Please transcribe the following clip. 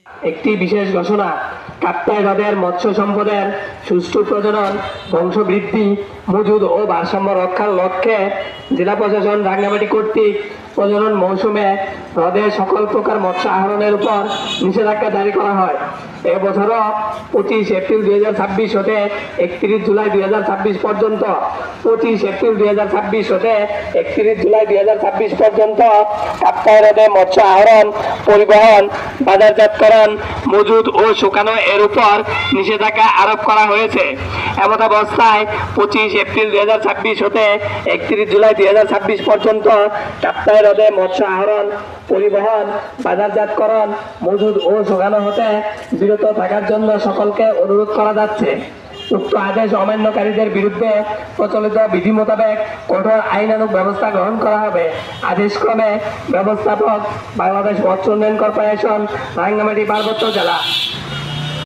একটি বিশেষ ঘোষণা, কাপ্তাই হ্রদের মৎস্য সম্পদের সুষ্ঠু প্রজনন, বংশবৃদ্ধি, মজুদ ও ভারসাম্য রক্ষার লক্ষ্যে জেলা প্রশাসন রাঙ্গামাটি কর্তৃক প্রজনন মৌসুমে হ্রদের সকল প্রকার মৎস্য আহরণের উপর নিষেধাজ্ঞা জারি করা হয়। এবছরও 25 এপ্রিল 2026 হতে 31 জুলাই 2026 পর্যন্ত 25 এপ্রিল 2026 হতে 31 জুলাই 2026 পর্যন্ত কাপ্তাই হ্রদে মৎস্য আহরণ, পরিবহন, বাজারজাতকরণ, মজুদ ও শুকানো এর উপর নিষেধাজ্ঞা আরোপ করা হয়েছে। এমতাবস্থায় 25 এপ্রিল 2026 হতে 31 জুলাই 2026 পর্যন্ত কাপ্তাই হ্রদে মৎস্য আহরণ, পরিবহন, বাজারজাতকরণ, মজুদ ও শুকানো হতে বিরত থাকার জন্য সকলকে অনুরোধ করা যাচ্ছে। উক্ত আদেশ অমান্যকারীদের বিরুদ্ধে প্রচলিত বিধি মোতাবেক কঠোর আইনানুগ ব্যবস্থা গ্রহণ করা হবে। আদেশক্রমে ব্যবস্থাপক, বাংলাদেশ মৎস্য উন্নয়ন কর্পোরেশন, রাঙ্গামাটি পার্বত্য জেলা।